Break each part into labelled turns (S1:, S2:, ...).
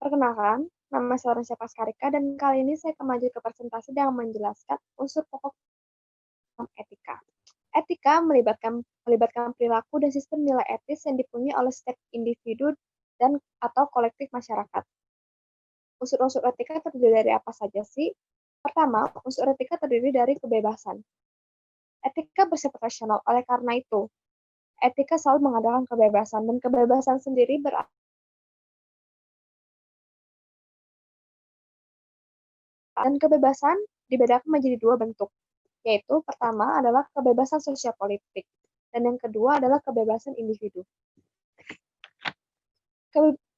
S1: Perkenalkan, nama saya Oransia Pascarika dan kali ini saya akan maju ke presentasi dengan menjelaskan unsur pokok dalam etika. Etika melibatkan perilaku dan sistem nilai etis yang dipunyai oleh setiap individu dan atau kolektif masyarakat. Unsur-unsur etika terdiri dari apa saja sih? Pertama, unsur etika terdiri dari kebebasan. Etika bersifat rasional, oleh karena itu, etika selalu mengadakan kebebasan, dan kebebasan sendiri berarti dan kebebasan dibedakan menjadi dua bentuk, yaitu pertama adalah kebebasan sosial politik, dan yang kedua adalah kebebasan individu.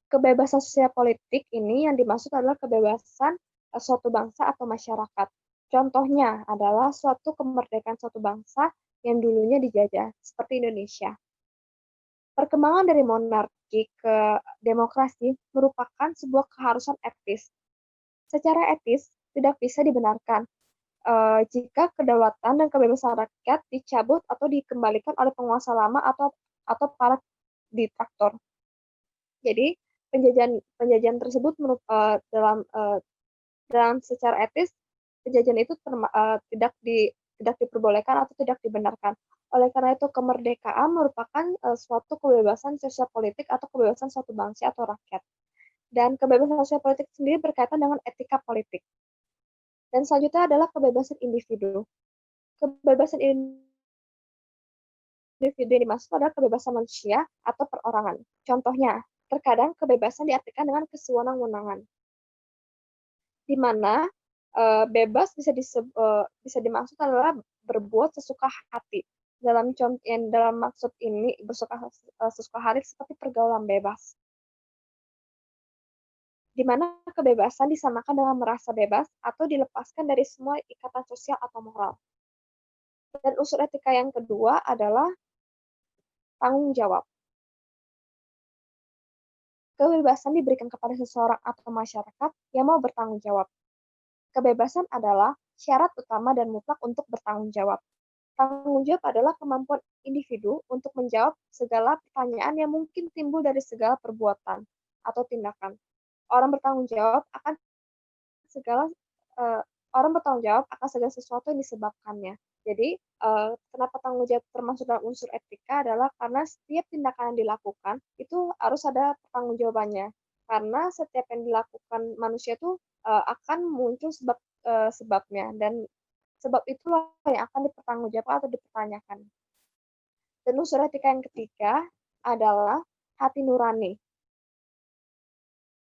S1: Kebebasan sosial politik ini yang dimaksud adalah kebebasan suatu bangsa atau masyarakat. Contohnya adalah suatu kemerdekaan suatu bangsa yang dulunya dijajah, seperti Indonesia. Perkembangan dari monarki ke demokrasi merupakan sebuah keharusan etis. Secara etis, tidak bisa dibenarkan jika kedaulatan dan kebebasan rakyat dicabut atau dikembalikan oleh penguasa lama atau para diktator. Jadi penjajahan tersebut dalam secara etis penjajahan itu tidak diperbolehkan atau tidak dibenarkan. Oleh karena itu kemerdekaan merupakan suatu kebebasan sosial politik atau kebebasan suatu bangsa atau rakyat. Dan kebebasan sosial politik sendiri berkaitan dengan etika politik. Dan selanjutnya adalah kebebasan individu. Kebebasan individu yang dimaksud adalah kebebasan manusia atau perorangan. Contohnya, terkadang kebebasan diartikan dengan kesewenang-wenangan, di mana bebas bisa dimaksud adalah berbuat sesuka hati. Dalam maksud ini sesuka hati seperti pergaulan bebas, di mana kebebasan disamakan dengan merasa bebas atau dilepaskan dari semua ikatan sosial atau moral. Dan unsur etika yang kedua adalah tanggung jawab. Kebebasan diberikan kepada seseorang atau masyarakat yang mau bertanggung jawab. Kebebasan adalah syarat utama dan mutlak untuk bertanggung jawab. Tanggung jawab adalah kemampuan individu untuk menjawab segala pertanyaan yang mungkin timbul dari segala perbuatan atau tindakan. Orang bertanggung jawab akan segala uh, orang bertanggung jawab akan segala sesuatu yang disebabkannya. Jadi, kenapa tanggung jawab termasuk dalam unsur etika adalah karena setiap tindakan yang dilakukan itu harus ada pertanggungjawabannya. Karena setiap yang dilakukan manusia itu akan muncul sebabnya, dan sebab itulah yang akan dipertanggungjawabkan atau dipertanyakan. Dan unsur etika yang ketiga adalah hati nurani.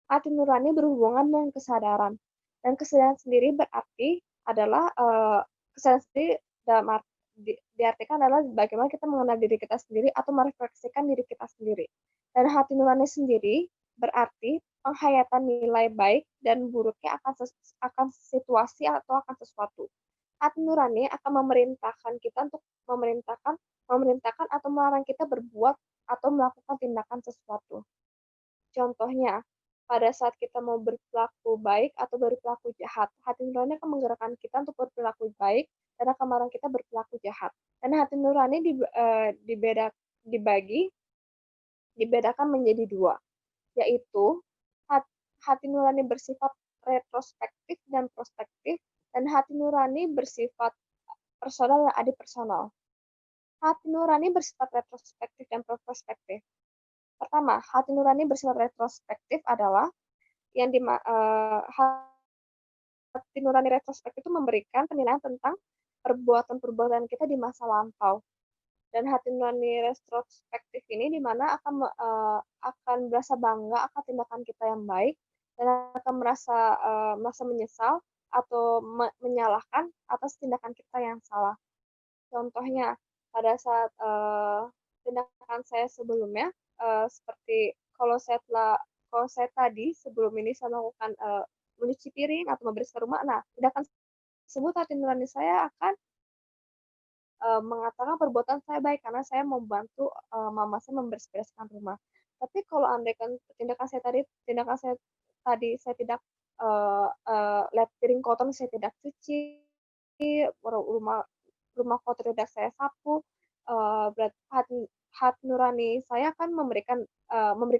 S1: Hati nurani berhubungan dengan kesadaran. Dan kesadaran sendiri berarti adalah kesadaran sendiri dalam diartikan adalah bagaimana kita mengenal diri kita sendiri atau merefleksikan diri kita sendiri. Dan hati nurani sendiri berarti penghayatan nilai baik dan buruknya akan situasi atau akan sesuatu. Hati nurani akan memerintahkan kita untuk memerintahkan atau melarang kita berbuat atau melakukan tindakan sesuatu. Contohnya, pada saat kita mau berperilaku baik atau berperilaku jahat, hati nurani akan menggerakkan kita untuk berperilaku baik dan akan melarang kita berperilaku jahat. Dan hati nurani dibedakan menjadi dua, yaitu hati nurani bersifat retrospektif dan prospektif, dan hati nurani bersifat personal dan adipersonal. Hati nurani bersifat retrospektif dan prospektif. Pertama, hati nurani bersifat retrospektif adalah hati nurani retrospektif itu memberikan penilaian tentang perbuatan-perbuatan kita di masa lampau. Dan hati nurani retrospektif ini di mana akan merasa bangga akan tindakan kita yang baik dan akan merasa menyesal atau menyalahkan atas tindakan kita yang salah. Contohnya, pada saat tindakan saya sebelumnya, seperti kalau saya tadi sebelum ini saya melakukan mencuci piring atau membersihkan rumah, nah tindakan tersebut hati nurani saya akan mengatakan perbuatan saya baik karena saya membantu mama saya membersihkan rumah. Tapi kalau andaikan tindakan saya tadi saya tidak lihat piring kotor saya tidak cuci, rumah kotor tidak saya sapu, berarti hati nurani saya kan memberikan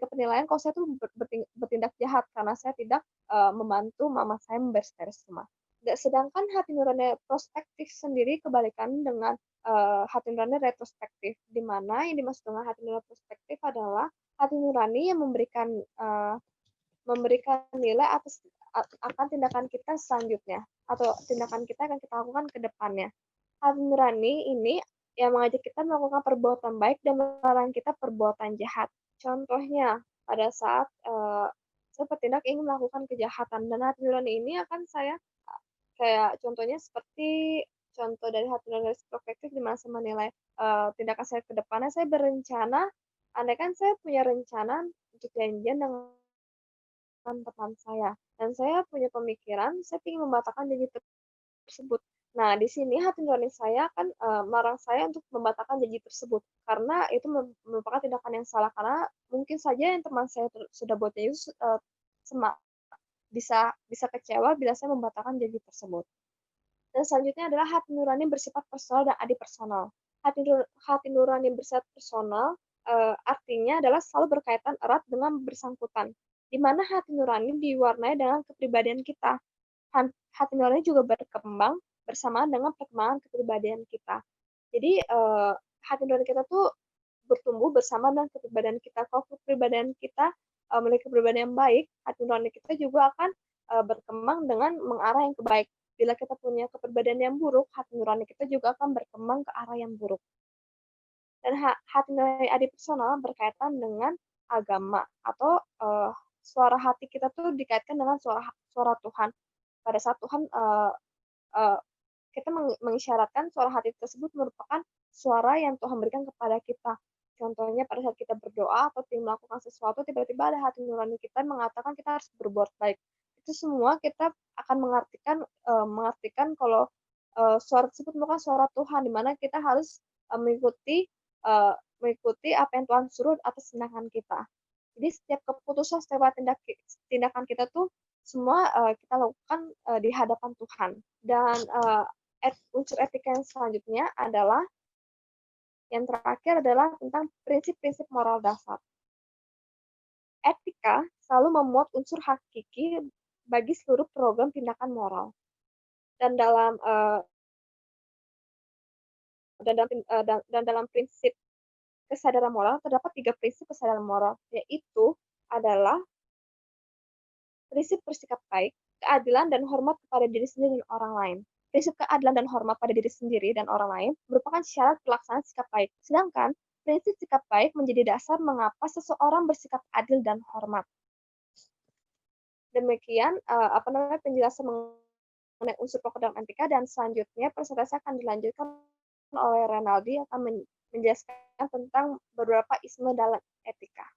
S1: penilaian kalau saya tuh bertindak jahat karena saya tidak, membantu mama saya memberes-beres rumah. Sedangkan hati nurani prospektif sendiri kebalikan dengan, hati nurani retrospektif, di mana yang dimaksud dengan hati nurani prospektif adalah hati nurani yang memberikan nilai akan tindakan kita selanjutnya, atau tindakan kita akan kita lakukan ke depannya. Hati nurani ini yang mengajak kita melakukan perbuatan baik dan melarang kita perbuatan jahat. Contohnya, pada saat, saya bertindak ingin melakukan kejahatan dan hati nurani ini akan saya kayak contohnya seperti contoh dari hati nurani perspektif di mana saya menilai, tindakan saya ke depannya, saya berencana andaikan saya punya rencana untuk janjian dengan teman saya, dan saya punya pemikiran, saya ingin membatalkan janji tersebut. Nah, di sini hati nurani saya kan, melarang saya untuk membatalkan janji tersebut, karena itu merupakan tindakan yang salah, karena mungkin saja yang teman saya sudah buat janji itu, sema bisa bisa kecewa bila saya membatalkan janji tersebut. Dan selanjutnya adalah hati nurani bersifat personal dan adipersonal. Hati nurani bersifat personal, artinya adalah selalu berkaitan erat dengan bersangkutan, di mana hati nurani diwarnai dengan kepribadian kita. Hati nurani juga berkembang bersamaan dengan perkembangan kepribadian kita. Jadi, hati nurani kita tuh bertumbuh bersama dengan kepribadian kita. Kalau kepribadian kita, memiliki kepribadian yang baik, hati nurani kita juga akan, berkembang dengan mengarah yang ke baik. Bila kita punya kepribadian yang buruk, hati nurani kita juga akan berkembang ke arah yang buruk. Dan hati nurani adipersonal berkaitan dengan agama atau, suara hati kita tuh dikaitkan dengan suara suara Tuhan. Pada saat Tuhan, eee, kita mengisyaratkan suara hati tersebut merupakan suara yang Tuhan berikan kepada kita. Contohnya pada saat kita berdoa atau ingin melakukan sesuatu, tiba-tiba ada hati nurani kita mengatakan kita harus berbuat baik. Itu semua kita akan mengartikan kalau, suara tersebut merupakan suara Tuhan, di mana kita harus, mengikuti apa yang Tuhan suruh atas tindakan kita. Jadi setiap keputusan, setiap tindakan kita tuh semua, kita lakukan, di hadapan Tuhan. Dan, unsur etika yang selanjutnya adalah yang terakhir adalah tentang prinsip-prinsip moral dasar. Etika selalu memuat unsur hakiki bagi seluruh program tindakan moral. Dan dalam, dan dalam prinsip kesadaran moral terdapat 3 prinsip kesadaran moral, yaitu adalah prinsip bersikap baik, keadilan dan hormat kepada diri sendiri dan orang lain. Prinsip keadilan dan hormat pada diri sendiri dan orang lain merupakan syarat pelaksanaan sikap baik. Sedangkan prinsip sikap baik menjadi dasar mengapa seseorang bersikap adil dan hormat. Demikian penjelasan mengenai unsur pokok dalam etika, dan selanjutnya presentasi akan dilanjutkan oleh Renaldi akan menjelaskan tentang beberapa isme dalam etika.